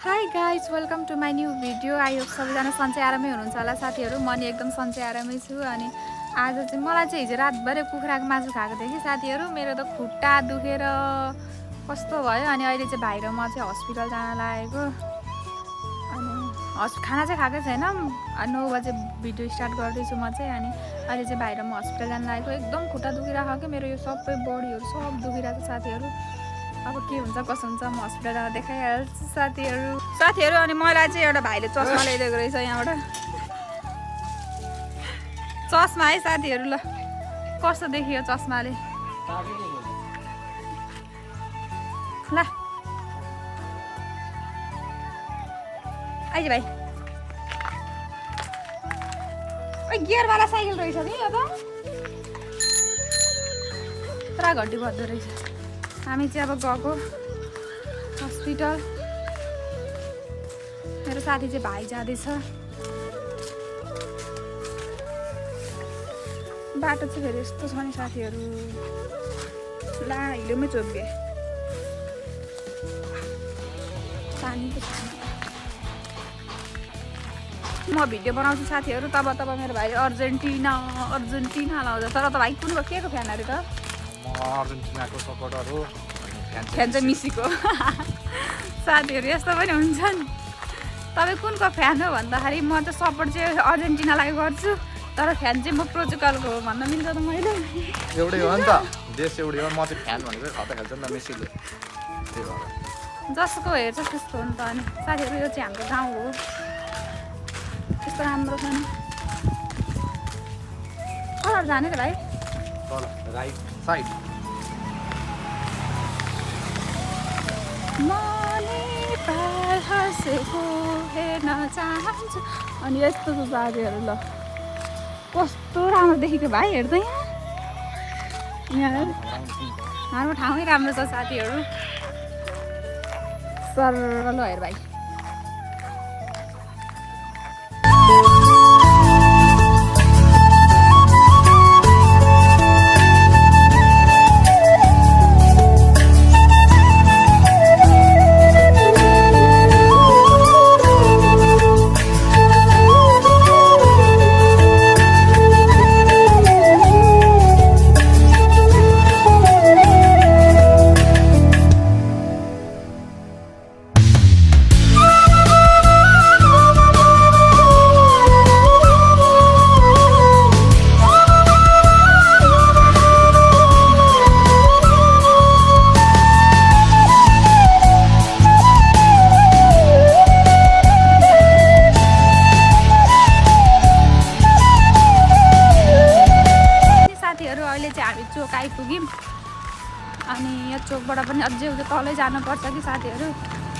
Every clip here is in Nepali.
High guys welcome to my new video. I hope सबैजना सन्चै आरामै हुनुहुन्छ होला साथीहरू। म नि एकदम सन्चै आरामै छु। अनि आज चाहिँ मलाई चाहिँ हिजो रातभरि कुखुराको मासु खाएको थिएँ कि साथीहरू। मेरो त खुट्टा दुखेर कस्तो भयो। अनि अहिले चाहिँ भाइ र म चाहिँ हस्पिटल जान लागेको। अनि खाना चाहिँ खाएकै छैन। 9 बजे भिडियो स्टार्ट गर्दैछु म चाहिँ। अनि अहिले चाहिँ भाइ र म हस्पिटल जान लागेको। एकदम खुट्टा दुखिरहेको क्या मेरो, यो सबै बडीहरू सब दुखिरहेको छ साथीहरू। अब के हुन्छ कसो हुन्छ म हस्पिटल जाँदा देखाइहाल्छु साथीहरू। अनि मलाई चाहिँ एउटा भाइले चस्मा ल्याइदिएको रहेछ यहाँबाट। चस्मा है साथीहरू, ल कस्तो देखियो चस्माले ल। आइज भाइ, गियरवाला साइकल रहेछ नि यो त, पुरा घन्टी बज्दो रहेछ। हामी चाहिँ अब गएको हस्पिटल। मेरो साथी चाहिँ भाइ जाँदैछ। बाटो चाहिँ फेरि यस्तो छ नि साथीहरू, ला हिलोमै चोक्गे पानीको छ। म भिडियो बनाउँछु साथीहरू, तब मेरो भाइ अर्जेन्टिना लाउँछ। तर त भाइ कुन के को फ्यान अरे त? अर्जेन्टिनाको सपोर्टर हो। फ्यान चाहिँ मिसीको साथीहरू यस्तो पनि हुन्छ नि। तपाईँ कुनको फ्यान हो भन्दाखेरि म चाहिँ सपोर्ट चाहिँ अर्जेन्टिनालाई गर्छु, तर फ्यान चाहिँ म पोर्चुगलको हो भन्न मिल्छ त मैले। एउटै हो नि त, देश एउटै हो। म चाहिँ फ्यान भनेको खतरा खेल्छ नि त मेसीले, त्यही भएर जसको हेर्छ त्यस्तो हो नि त। अनि साथीहरू यो चाहिँ हाम्रो गाउँ हो, त्यस्तो राम्रो छ नि। कलर जाने त भाइ? तल राइट साइड। हेर्न चाहन्छु। अनि यस्तो छ साथीहरू, ल कस्तो राम्रो देखेको भाइ, हेर्दै यहाँ हाम्रो ठाउँै राम्रो छ साथीहरू। सर ल हेर भाइ, चोक आइपुग्यौँ। अनि यो चोकबाट पनि अझै उता तलै जानुपर्छ कि साथीहरू।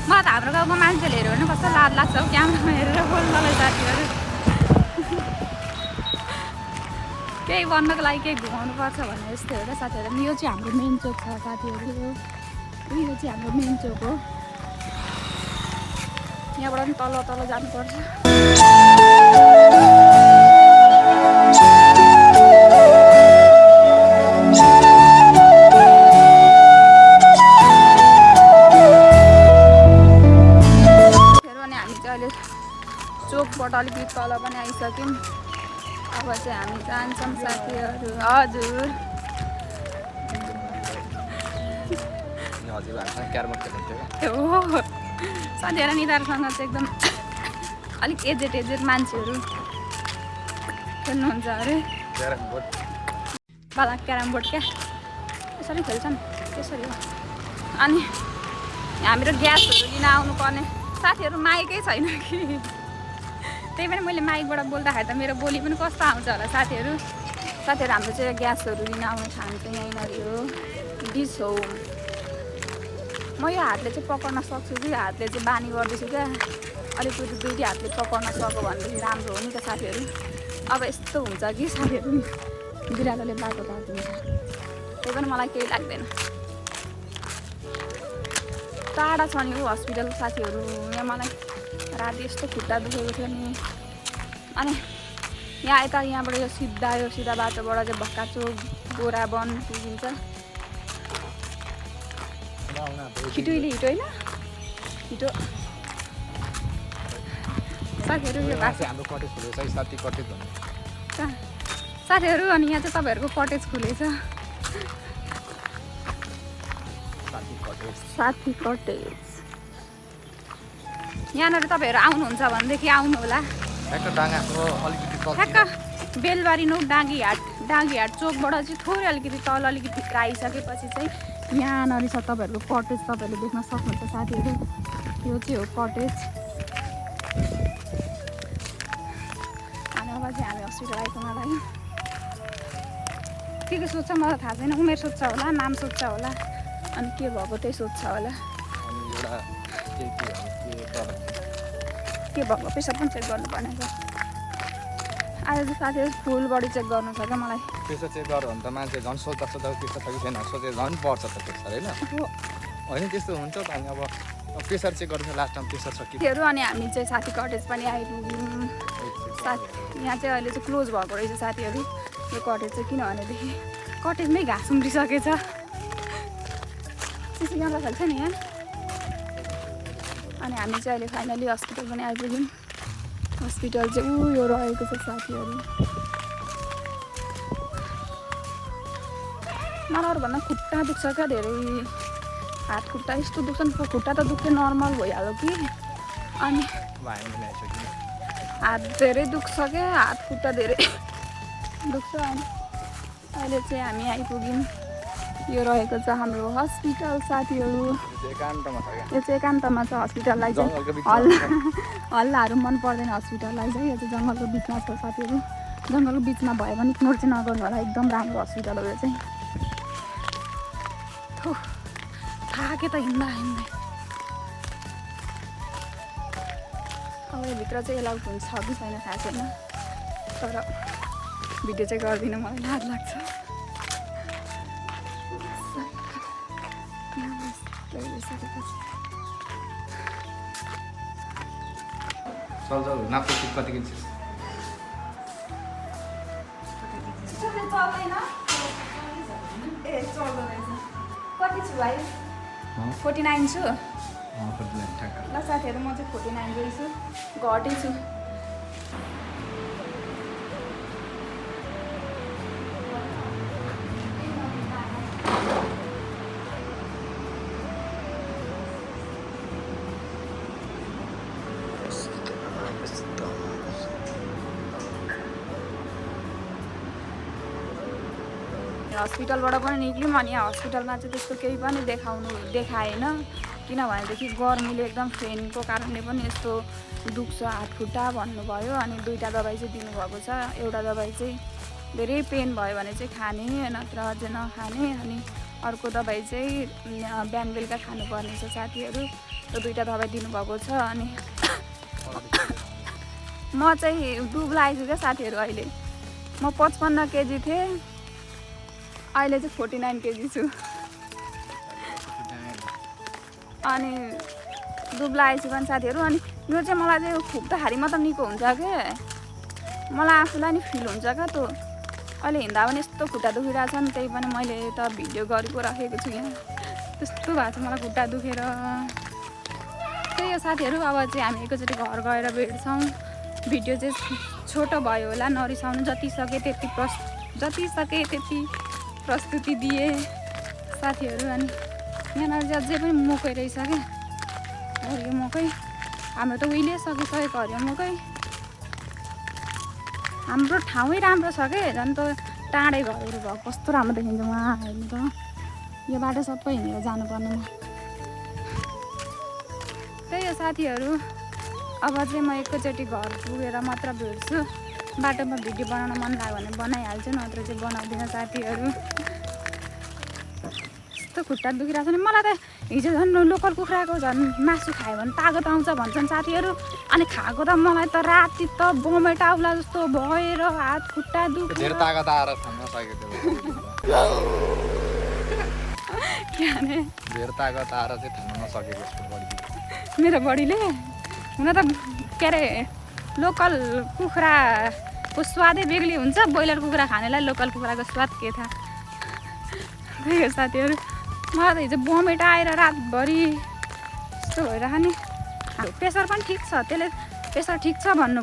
मलाई त हाम्रो गाउँको मान्छेले हेऱ्यो भने कस्तो लाज लाग्छ हौ, क्यामेरामा हेरेर बोल्नलाई साथीहरू। केही भन्नको लागि केही घुमाउनुपर्छ भने यस्तो हो क्या साथीहरू। यो चाहिँ हाम्रो मेन चोक छ साथीहरू। यो चाहिँ हाम्रो मेन चोक हो। यहाँबाट पनि तल जानुपर्छ। चोकबाट अलिकति तल पनि आइसक्यौँ। अब चाहिँ हामी जान्छौँ साथीहरू। हजुर हो साथीहरू, निधारसँग चाहिँ एकदम अलिक एजेड मान्छेहरू खेल्नुहुन्छ अरे बाला क्यारम बोर्ड क्या, यसरी खेल्छन् त्यसरी हो। अनि हामीहरू ग्यासहरू लिन आउनुपर्ने साथीहरू, माइकै छैन कि, त्यही पनि मैले माइकबाट बोल्दाखेरि त मेरो बोली पनि कस्तो आउँछ होला साथीहरू। हाम्रो चाहिँ ग्यासहरू लिन आउनु चाहन्छ। यहीँनिर हो डिस हो। म यो हातले चाहिँ पकाउन सक्छु कि, हातले चाहिँ बानी गर्दैछु क्या। अलिकति दुईटी हातले पकाउन सक्यो भनेदेखि राम्रो हो नि त साथीहरू। अब यस्तो हुन्छ कि साथीहरू, बिरालोले बाटो काटिदिन्छ, त्यही पनि मलाई केही लाग्दैन। टाढा छ नि हो हस्पिटल साथीहरू। यहाँ मलाई राति यस्तो खुट्टा दुखेको थियो नि। अनि यहाँ यता यहाँबाट यो सिधा बाटोबाट चाहिँ भक्का चोक गोराबन पुगिन्छ। छिटो होइन छिटो साथीहरू यो यहाँ चाहिँ हाम्रो कटेज खुलेको छ साथी कटेज भन्ने साथीहरू अनि यहाँ चाहिँ तपाईँहरूको कटेज खुलेछ साथी कटेज यहाँनिर तपाईँहरू आउनुहुन्छ भनेदेखि आउनु होला ठ्याक्क बेलबारी नो डाँगी हाट चोकबाट चाहिँ थोरै अलिकति तल अलिकति आइसकेपछि चाहिँ यहाँनिर छ तपाईँहरूको कटेज तपाईँहरूले देख्न सक्नुहुन्छ साथीहरू यो चाहिँ हो कटेज अनि अब चाहिँ हामी हस्पिटल आइपुग्न लाग्यौँ के सोध्छ मलाई थाहा छैन उमेर सोध्छ होला नाम सोध्छ होला अनि के भएको त्यही सोध्छ होला के भएको प्रेसर पनि चेक गर्नुपर्ने छ आज चाहिँ साथीहरू फुल बडी चेक गर्नु छ क्या मलाई प्रेसर चेक गर्यो भने त मान्छे झन् सोध्दा प्रेसर छ कि छैन सोचेर झन् पर्छ त प्रेसर होइन त्यस्तो हुन्छ त अनि अब प्रेसर चेक गर्छ लास्ट टाइम प्रेसर छ कि अनि हामी चाहिँ साथी कटेज पनि आइपुग्यौँ यहाँ चाहिँ अहिले चाहिँ क्लोज भएको रहेछ साथीहरू यो कटेज चाहिँ किनभनेदेखि कटेजमै घाँस उम्रिसकेछ सिसी क्यामेरा खेल्छ नि यहाँ अनि हामी चाहिँ अहिले फाइनली हस्पिटल पनि आइपुग्यौँ हस्पिटल चाहिँ यो रहेको छ साथीहरू मलाई अरूभन्दा खुट्टा दुख्छ क्या धेरै हात खुट्टा यस्तो दुख्छ नि खुट्टा त दुख्दै नर्मल भइहाल्यो कि अनि हात धेरै दुख्छ क्या हात खुट्टा धेरै दुख्छ अनि अहिले चाहिँ हामी आइपुग्यौँ यो रहेको छ हाम्रो हस्पिटल साथीहरू यो चाहिँ एकान्तमा छ हस्पिटललाई चाहिँ हल्लाहरू मन पर्दैन हस्पिटललाई चाहिँ यो चाहिँ जङ्गलको बिचमा छ साथीहरू जङ्गलको बिचमा भयो भने इग्नोर चाहिँ नगर्नु होला एकदम राम्रो हस्पिटल हो यो चाहिँ थाके त हिँड्दा अब योभित्र चाहिँ एलाउड हुन्छ कि छैन थाहा छैन तर भिडियो चाहिँ गर्दिनँ मलाई लाज लाग्छ चल नाप्नु कति किन्छस् कति छु भाइ 49 छु ल 49 ठ्याक्क साथीहरू म चाहिँ 49 गइछु घटेछु हस्पिटलबाट पनि निक्ल्यौँ अनि हस्पिटलमा चाहिँ त्यस्तो केही पनि देखाएन किनभनेदेखि गर्मीले एकदम फेनको कारणले पनि यस्तो दुख्छ हात खुट्टा भन्नुभयो अनि 2टा दबाई चाहिँ दिनुभएको छ एउटा दबाई चाहिँ धेरै पेन भयो भने चाहिँ खाने नत्र अझै नखाने अनि अर्को दबाई चाहिँ बिहान बेलुका खानुपर्ने छ साथीहरू त्यो 2टा दबाई दिनुभएको छ अनि म चाहिँ दुब्ला आइछु क्या साथीहरू अहिले म 55 केजी थिएँ अहिले चाहिँ 49 केजी छु अनि दुब्ला आइसु पनि साथीहरू अनि यो चाहिँ मलाई चाहिँ खुट्दाखेरि मात्र निको हुन्छ क्या मलाई आफूलाई नि फिल हुन्छ क्या त्यो अहिले हिँड्दा पनि यस्तो खुट्टा दुखिरहेको छ नि त्यही पनि मैले त भिडियो गरेको राखेको छु यहाँ त्यस्तो भएको छ मलाई खुट्टा दुखेर त्यही हो साथीहरू अब चाहिँ हामी एकैचोटि घर गएर भेट्छौँ भिडियो चाहिँ छोटो भयो होला नरिसाउनु जति सके त्यति प्रस्तुति दिए साथीहरू अनि यहाँनिर चाहिँ अझै पनि मकै रहेछ क्या हरियो मकै हाम्रो त उहिले सकिसकेको हरियो मकै हाम्रो ठाउँै राम्रो छ क्या झन् त टाढै घरहरू भएको कस्तो राम्रो देखिन्छ उहाँ हेर्नु त यो बाटो सबै हिँडेर जानुपर्ने त्यही हो साथीहरू अब चाहिँ म एकैचोटि घर पुगेर मात्र भेट्छु बाटोमा भिडियो बनाउन मन लाग्यो भने बनाइहाल्छु नत्र चाहिँ बनाउँदिनँ साथीहरू यस्तो खुट्टा दुखिरहेको छ नि मलाई त हिजो झन् लोकल कुखुराको झन् मासु खायो भने तागत आउँछ भन्छन् साथीहरू अनि खाएको त मलाई त राति त बमेट आउला जस्तो भएर हात खुट्टा दुख्यो धेरै तागत आएर थाम्न सकेको किनभने धेरै तागत आएर चाहिँ थाम्न नसकेको मेरो बडीले हुन त के अरे लोकल कुखुराको स्वादै बेग्लै हुन्छ ब्रोइलर कुखुरा खानेलाई लोकल कुखुराको स्वाद के थाहा त्यही हो साथीहरू मलाई त हिजो बमेट आएर रातभरि यस्तो भइरहेको नि प्रेसर पनि ठिक छ त्यसले प्रेसर ठिक छ भन्नु